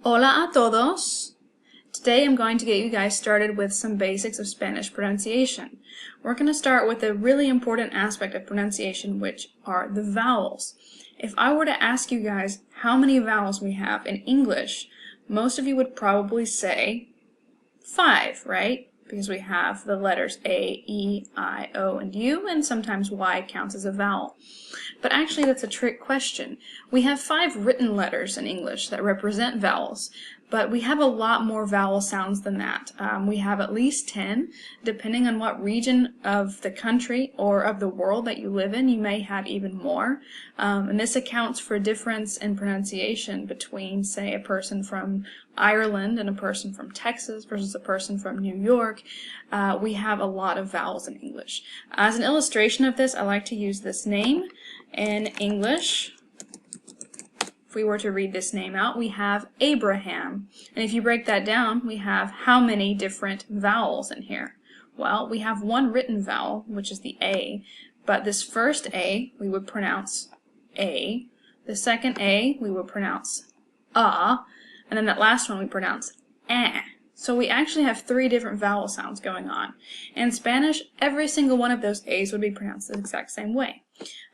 Hola a todos! Today I'm going to get you guys started with some basics of Spanish pronunciation. We're going to start with a really important aspect of pronunciation, which are the vowels. If I were to ask you guys how many vowels we have in English, most of you would probably say 5, right? Because we have the letters A, E, I, O, and U, and sometimes Y counts as a vowel. But actually that's a trick question. We have 5 written letters in English that represent vowels, but we have a lot more vowel sounds than that. We have at least 10, depending on what region of the country or of the world that you live in, you may have even more. And this accounts for a difference in pronunciation between, say, a person from Ireland and a person from Texas versus a person from New York. We have a lot of vowels in English. As an illustration of this, I like to use this name. In English, if we were to read this name out, we have Abraham. And if you break that down, we have how many different vowels in here? Well, we have one written vowel, which is the A, but this first A we would pronounce A. The second A we would pronounce and then that last one we pronounce eh. So we actually have 3 different vowel sounds going on. In Spanish, every single one of those A's would be pronounced the exact same way.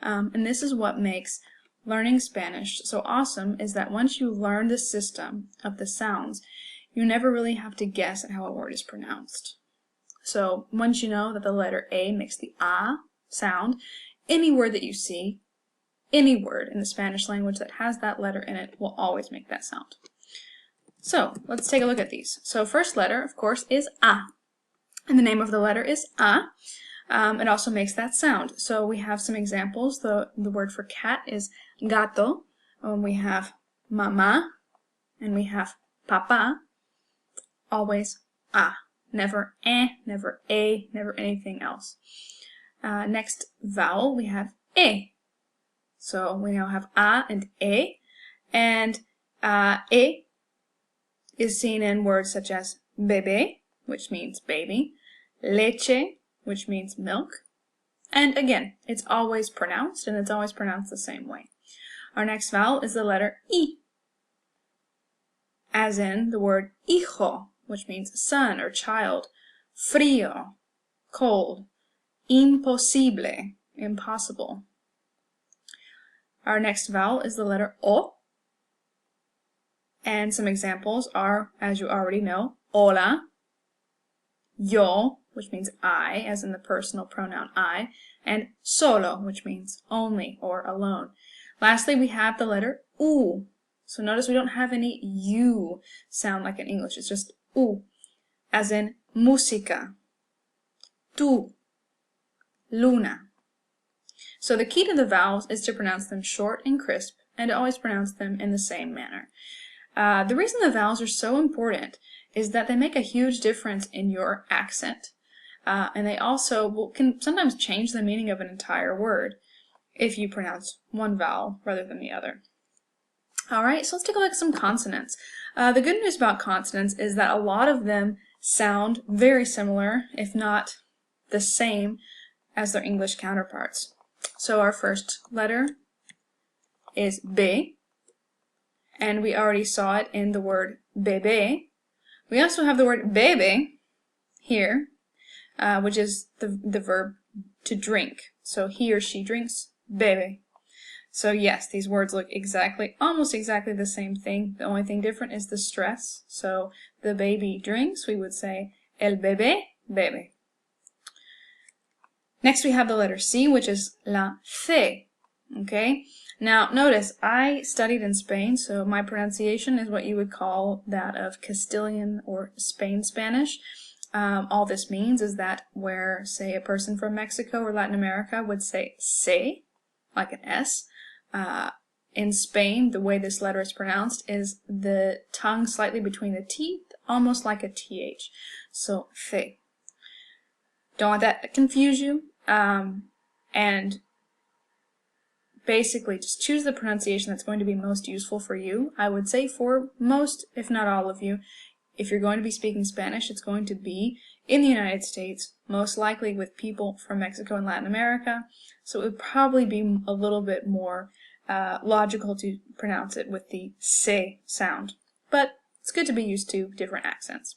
And this is what makes learning Spanish so awesome, is that once you learn the system of the sounds, you never really have to guess at how a word is pronounced. So once you know that the letter A makes the A sound, any word that you see, any word in the Spanish language that has that letter in it will always make that sound. So let's take a look at these. So first letter, of course, is A. And the name of the letter is A. It also makes that sound. So we have some examples. The word for cat is gato. We have mama. And we have papa. Always A. Never never A, never anything else. Next vowel, we have E. So we now have A and E. And E is seen in words such as bebé, which means baby, leche, which means milk, and again, it's always pronounced, and it's always pronounced the same way. Our next vowel is the letter I, as in the word hijo, which means son or child, frío, cold, imposible, impossible. Our next vowel is the letter O, and some examples are, as you already know, hola, yo, which means I, as in the personal pronoun I, and solo, which means only or alone. Lastly, we have the letter U. So notice we don't have any U sound like in English. It's just U, as in música, tú, luna. So the key to the vowels is to pronounce them short and crisp, and to always pronounce them in the same manner. The reason the vowels are so important is that they make a huge difference in your accent. And they also can sometimes change the meaning of an entire word if you pronounce one vowel rather than the other. Alright, so let's take a look at some consonants. The good news about consonants is that a lot of them sound very similar, if not the same, as their English counterparts. So our first letter is B. And we already saw it in the word bebé. We also have the word bebe here, which is the verb to drink. So he or she drinks, bebe. So yes, these words look almost exactly the same thing. The only thing different is the stress. So the baby drinks, we would say el bebé bebe. Next we have the letter C, which is la C. Okay? Now, notice, I studied in Spain, so my pronunciation is what you would call that of Castilian or Spain Spanish. All this means is that where, say, a person from Mexico or Latin America would say se, like an S, in Spain, the way this letter is pronounced is the tongue slightly between the teeth, almost like a TH. So, fe. Don't let that confuse you. And basically, just choose the pronunciation that's going to be most useful for you. I would say for most, if not all of you, if you're going to be speaking Spanish, it's going to be in the United States, most likely with people from Mexico and Latin America. So it would probably be a little bit more logical to pronounce it with the se sound. But It's good to be used to different accents.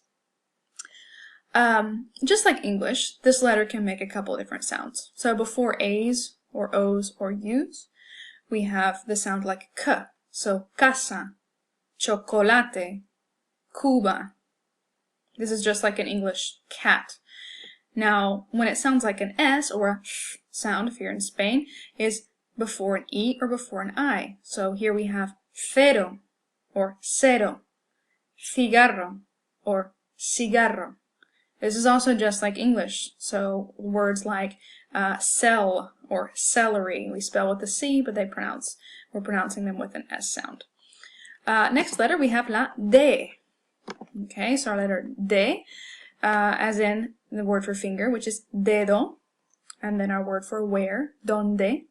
Just like English, this letter can make a couple different sounds. So before A's or O's or U's, we have the sound like K. So casa, chocolate, Cuba. This is just like an English cat. Now, when it sounds like an S or a sh sound, if you're in Spain, is before an E or before an I. So here we have cero or cero, cigarro or cigarro. This is also just like English. So words like cell or celery, we spell with a C, but we're pronouncing them with an S sound. Next letter, we have la D. Okay, so our letter D, as in the word for finger, which is dedo, and then our word for where, donde.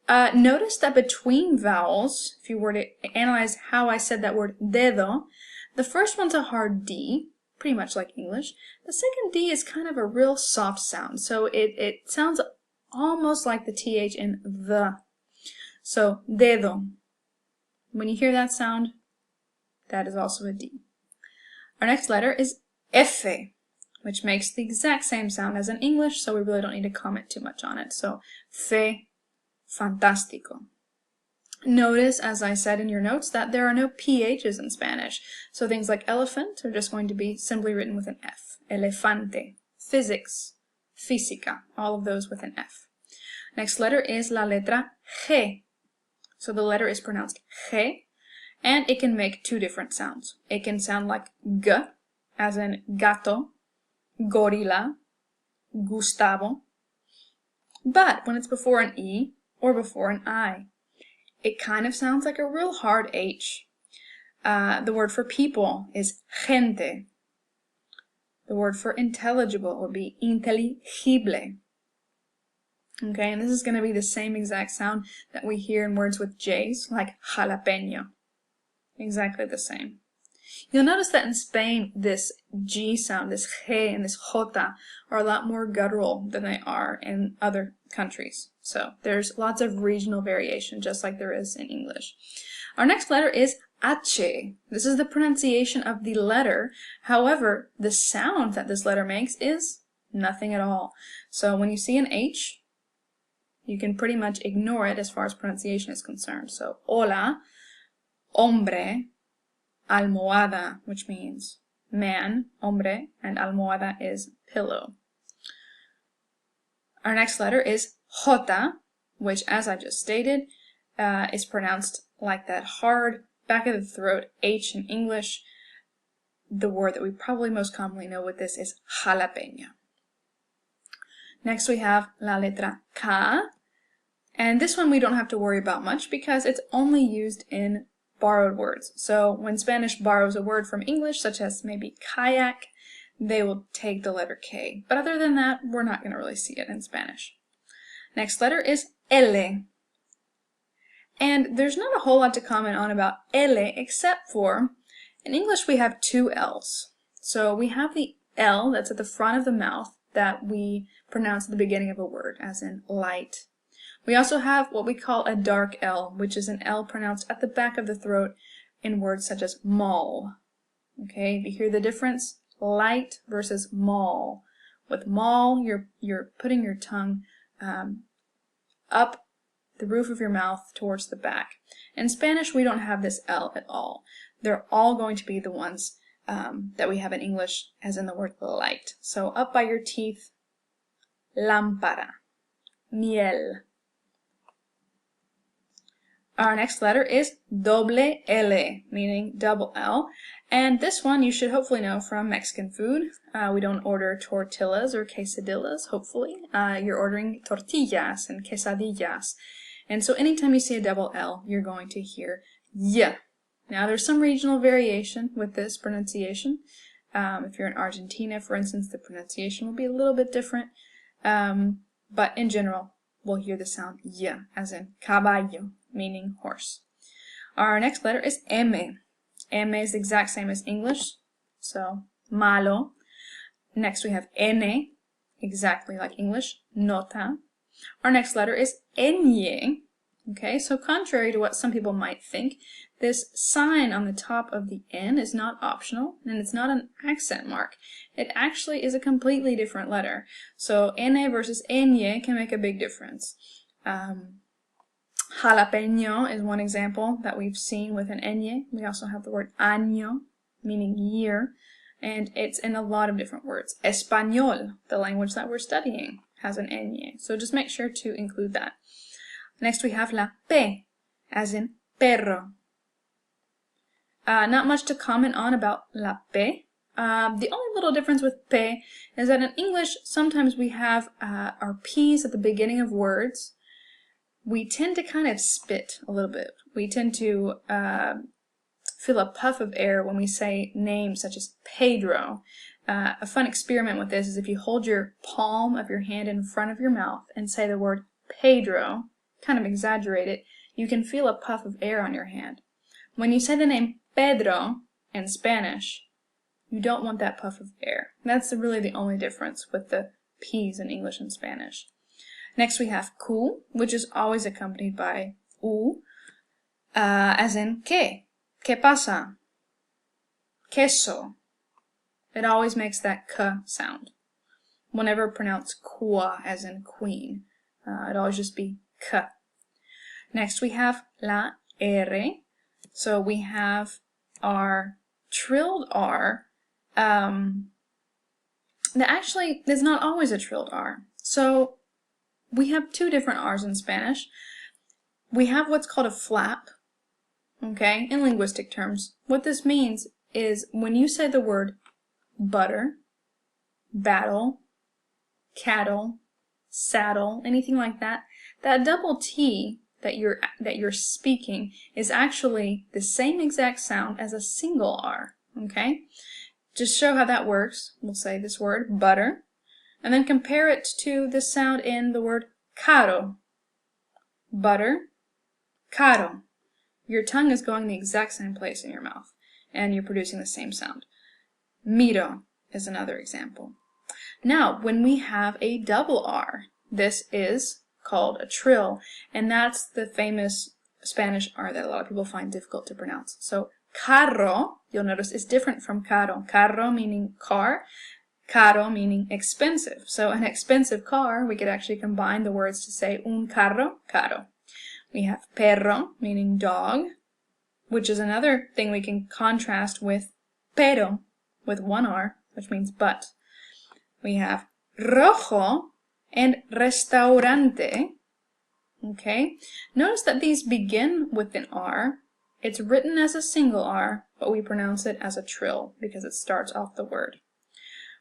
Notice that between vowels, if you were to analyze how I said that word dedo, the first one's a hard D, pretty much like English. The second D is kind of a real soft sound, so it sounds almost like the TH in the. So, dedo. When you hear that sound, that is also a D. Our next letter is F, which makes the exact same sound as in English, so we really don't need to comment too much on it. So, fe, fantástico. Notice, as I said in your notes, that there are no PHs in Spanish. So things like elephant are just going to be simply written with an F. Elefante, physics, física, all of those with an F. Next letter is la letra G. So the letter is pronounced G, and it can make two different sounds. It can sound like G, as in gato, gorila, Gustavo. But when it's before an E or before an I, it kind of sounds like a real hard H. The word for people is gente. The word for intelligible would be inteligible. Okay, and this is going to be the same exact sound that we hear in words with J's, like jalapeño. Exactly the same. You'll notice that in Spain, this G sound, this G and this J, are a lot more guttural than they are in other countries. So there's lots of regional variation, just like there is in English. Our next letter is H. This is the pronunciation of the letter. However, the sound that this letter makes is nothing at all. So when you see an H, you can pretty much ignore it as far as pronunciation is concerned. So, hola, hombre, almohada, which means man, hombre, and almohada is pillow. Our next letter is J, which, as I just stated, is pronounced like that hard back of the throat H in English. The word that we probably most commonly know with this is jalapeño. Next we have la letra K, and this one we don't have to worry about much because it's only used in borrowed words. So when Spanish borrows a word from English, such as maybe kayak, they will take the letter K. But other than that, we're not going to really see it in Spanish. Next letter is L. And there's not a whole lot to comment on about L except for, in English we have two L's. So we have the L that's at the front of the mouth that we pronounce at the beginning of a word, as in light. We also have what we call a dark L, which is an L pronounced at the back of the throat in words such as mall. Okay, if you hear the difference, light versus mall. With mall, you're putting your tongue up the roof of your mouth towards the back. In Spanish, we don't have this L at all. They're all going to be the ones that we have in English, as in the word light. So up by your teeth, lámpara, miel. Our next letter is doble L, meaning double L. And this one you should hopefully know from Mexican food. We don't order tortillas or quesadillas, hopefully. You're ordering tortillas and quesadillas. And so anytime you see a double L, you're going to hear y. Now there's some regional variation with this pronunciation. If you're in Argentina, for instance, the pronunciation will be a little bit different. But in general, we'll hear the sound y, as in caballo, meaning horse. Our next letter is M. M is the exact same as English, so malo. Next we have N, exactly like English, nota. Our next letter is Ñ. Okay, so contrary to what some people might think, this sign on the top of the N is not optional, and it's not an accent mark. It actually is a completely different letter. So N versus Ñ can make a big difference. Jalapeño is one example that we've seen with an Ñ. We also have the word año, meaning year, and it's in a lot of different words. Español, the language that we're studying, has an Ñ, so just make sure to include that. Next we have la P, as in perro. Not much to comment on about la P. The only little difference with P is that in English, sometimes we have our P's at the beginning of words. We tend to kind of spit a little bit. We tend to feel a puff of air when we say names such as Pedro. A fun experiment with this is if you hold your palm of your hand in front of your mouth and say the word Pedro, kind of exaggerate it, you can feel a puff of air on your hand. When you say the name Pedro in Spanish, you don't want that puff of air. That's really the only difference with the P's in English and Spanish. Next we have Q, which is always accompanied by U, as in ¿qué? ¿Qué pasa? Queso. It always makes that K sound. We'll never pronounce qua, as in queen. It'll always just be K. Next we have la R. So we have our trilled R. That actually is not always a trilled R. So we have two different R's in Spanish. We have what's called a flap, okay, in linguistic terms. What this means is when you say the word butter, battle, cattle, saddle, anything like that, that double T that you're speaking is actually the same exact sound as a single R, okay? Just show how that works. We'll say this word, butter, and then compare it to the sound in the word caro. Butter, caro. Your tongue is going the exact same place in your mouth, and you're producing the same sound. Miro is another example. Now, when we have a double R, this is called a trill, and that's the famous Spanish R that a lot of people find difficult to pronounce. So, carro, you'll notice, is different from caro. Carro meaning car, caro meaning expensive. So an expensive car, we could actually combine the words to say un carro, caro. We have perro, meaning dog, which is another thing we can contrast with pero, with one R, which means but. We have rojo and restaurante. Okay, notice that these begin with an R. It's written as a single R, but we pronounce it as a trill because it starts off the word.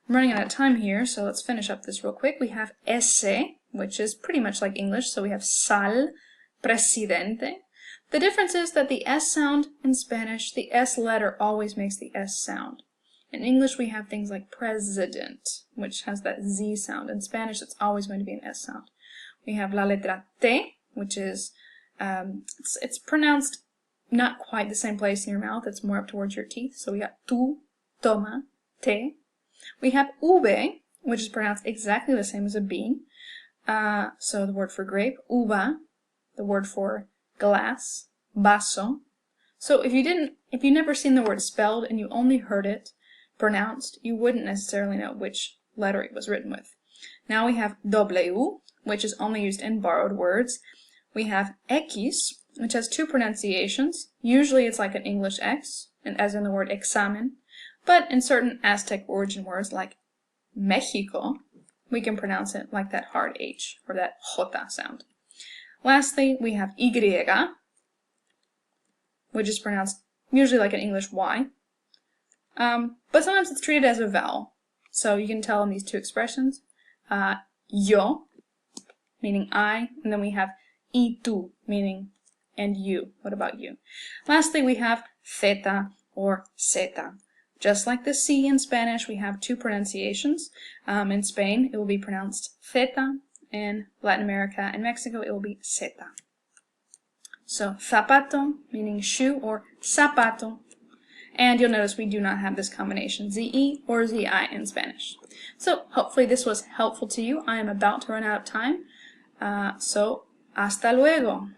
I'm running out of time here, so let's finish up this real quick. We have ese, which is pretty much like English, so we have sal, presidente. The difference is that the S sound in Spanish, the S letter always makes the S sound. In English, we have things like president, which has that Z sound. In Spanish, it's always going to be an S sound. We have la letra T, which is, it's pronounced not quite the same place in your mouth. It's more up towards your teeth. So we got tu, toma, te. We have ube, which is pronounced exactly the same as a B. So the word for grape, uva. The word for glass, vaso. So if you never seen the word spelled and you only heard it pronounced, you wouldn't necessarily know which letter it was written with. Now we have W, which is only used in borrowed words. We have X, which has two pronunciations. Usually it's like an English X, and as in the word examen. But in certain Aztec origin words like Mexico, we can pronounce it like that hard H, or that J sound. Lastly, we have Y, which is pronounced usually like an English Y. But sometimes it's treated as a vowel. So you can tell in these two expressions. Yo, meaning I, and then we have y tú, meaning and you. What about you? Lastly, we have theta or zeta. Just like the C in Spanish, we have two pronunciations. In Spain, it will be pronounced theta. In Latin America and Mexico, it will be zeta. So, zapato, meaning shoe, or zapato. And you'll notice we do not have this combination, ZE or ZI in Spanish. So, hopefully this was helpful to you. I am about to run out of time. So, hasta luego.